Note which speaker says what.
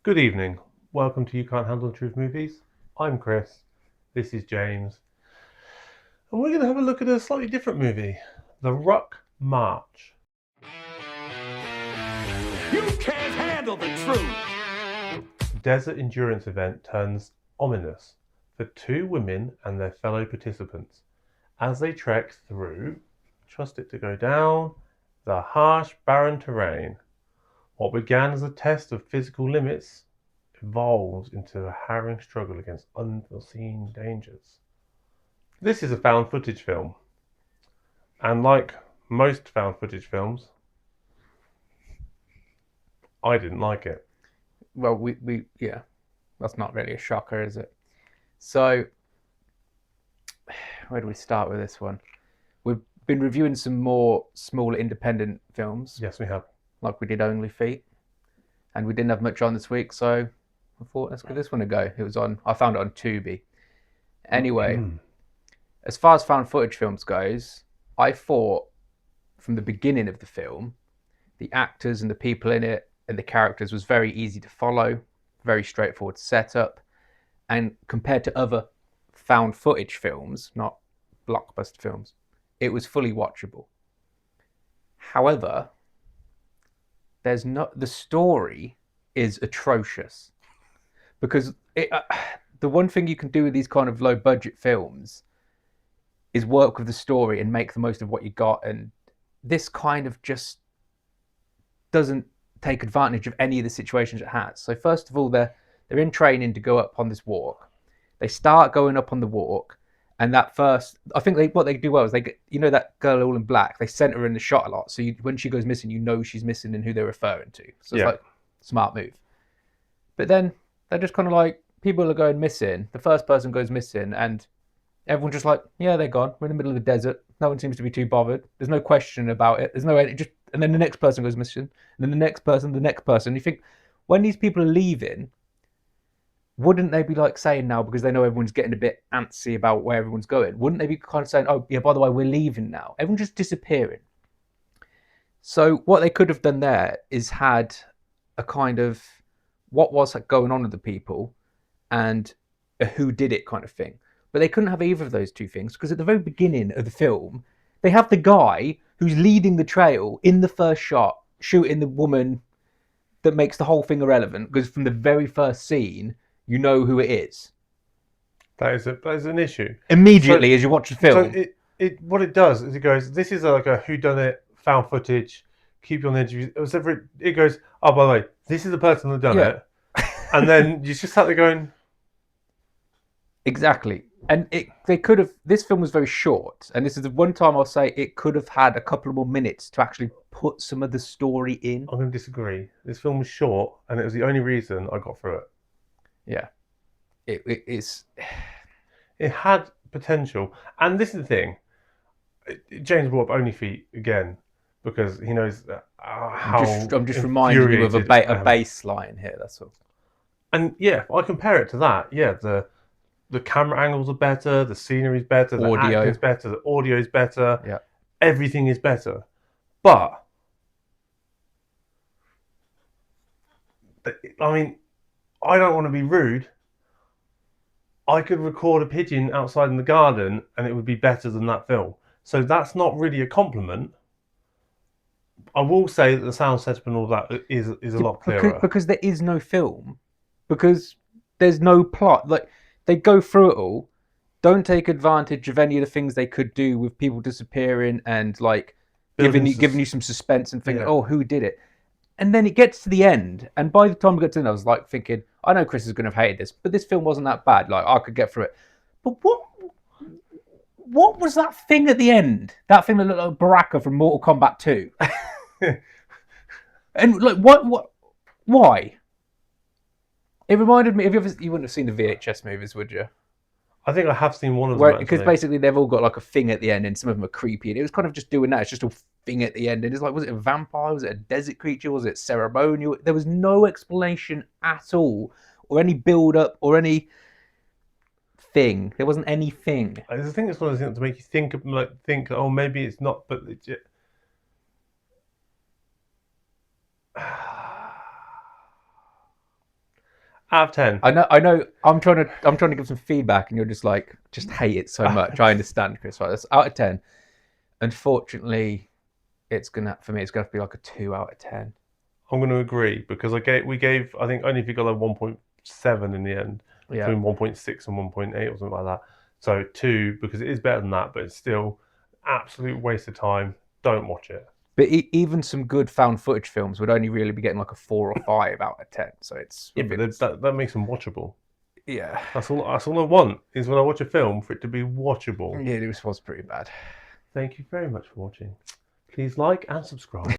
Speaker 1: Good evening. Welcome to You Can't Handle the Truth Movies. I'm Chris. This is James. And we're going to have a look at a slightly different movie, The Ruck March.
Speaker 2: You can't handle the truth!
Speaker 1: The desert endurance event turns ominous for two women and their fellow participants as they trek through, trust it to go down, the harsh, barren terrain. What began as a test of physical limits evolves into a harrowing struggle against unforeseen dangers. This is a found footage film, and like most found footage films, I didn't like it.
Speaker 3: Well, yeah, that's not really a shocker, is it? So, where do we start with this one? We've been reviewing some more small independent films,
Speaker 1: Yes, we have.
Speaker 3: like we did Only Feet, and we didn't have much on this week, so I thought let's give this one a go. I found it on Tubi. Anyway, as far as found footage films goes, I thought from the beginning of the film, the actors and the people in it and the characters was very easy to follow, very straightforward setup, and compared to other found footage films, not blockbuster films, it was fully watchable. However, the story is atrocious because the one thing you can do with these kind of low budget films is work with the story and make the most of what you got, and this kind of just doesn't take advantage of any of the situations it has. So first of all, they're in training to go up on this walk. They start going up on the walk, and I think what they do well is they get, that girl all in black, they center her in the shot a lot, so when she goes missing, she's missing and who they're referring to. So it's like smart move. But then they're just kind of like, people are going missing. The first person goes missing, and everyone's just like, yeah, they're gone. We're in the middle of the desert. No one seems to be too bothered. There's no question about it. And then the next person goes missing, and then the next person. You think, when these people are leaving, wouldn't they be like saying now, because they know everyone's getting a bit antsy about where everyone's going, wouldn't they be kind of saying, oh yeah, by the way, we're leaving now? Everyone's just disappearing. So what they could have done there is had a kind of what was going on with the people and a who did it kind of thing. But they couldn't have either of those two things, because at the very beginning of the film, they have the guy who's leading the trail in the first shot, shooting the woman that makes the whole thing irrelevant, because from the very first scene, you know who it is.
Speaker 1: That is an issue.
Speaker 3: Immediately as you watch the film.
Speaker 1: So what it does is it goes, this is like a whodunit, found footage, keep you on the edge of it goes, oh, by the way, this is the person that done it. And then you just sat there going...
Speaker 3: Exactly. And this film was very short, and this is the one time I'll say it could have had a couple of more minutes to actually put some of the story in.
Speaker 1: I'm going to disagree. This film was short, and it was the only reason I got through it.
Speaker 3: Yeah. It
Speaker 1: had potential. And this is the thing. James brought up Only Feet again, because he knows how...
Speaker 3: I'm just reminding you of a baseline here, that's all.
Speaker 1: And yeah, I compare it to that. Yeah, the camera angles are better, the scenery's better, the acting's better, the audio's better,
Speaker 3: yeah,
Speaker 1: everything is better. But I mean, I don't want to be rude. I could record a pigeon outside in the garden and it would be better than that film. So that's not really a compliment. I will say that the sound setup and all that is a lot clearer.
Speaker 3: Because there is no film. Because there's no plot. Like, they go through it all, don't take advantage of any of the things they could do with people disappearing and like giving you some suspense and thinking, oh, who did it? And then it gets to the end, and by the time we got to the end, I was like thinking, I know Chris is going to have hated this, but this film wasn't that bad. Like, I could get through it. But what was that thing at the end? That thing that looked like Baraka from Mortal Kombat 2. And like, why? It reminded me. You wouldn't have seen the VHS movies, would you?
Speaker 1: I think I have seen one of them.
Speaker 3: Because basically they've all got like a thing at the end, and some of them are creepy. And it was kind of just doing that. It's just a thing at the end, and it's like, was it a vampire? Was it a desert creature? Was it ceremonial? There was no explanation at all, or any build up, or any thing. There wasn't anything.
Speaker 1: I think it's one of those things to make you think. Oh, maybe it's not, but legit. Out of 10.
Speaker 3: I know. I'm trying to give some feedback, and you're just like, just hate it so much. I understand, Chris. Right? That's out of 10. Unfortunately, it's gonna have to be like a 2 out of 10.
Speaker 1: I'm going to agree because we gave I think only if you got a 1.7 in the end,
Speaker 3: Yeah.
Speaker 1: between 1.6 and 1.8 or something like that. So 2 because it is better than that, but it's still absolute waste of time. Don't watch it.
Speaker 3: But even some good found footage films would only really be getting like a 4 or 5 out of 10. So it's
Speaker 1: Yeah, but that makes them watchable.
Speaker 3: yeah,
Speaker 1: That's all I want is when I watch a film for it to be watchable.
Speaker 3: yeah, it was pretty bad.
Speaker 1: Thank you very much for watching. Please like and subscribe.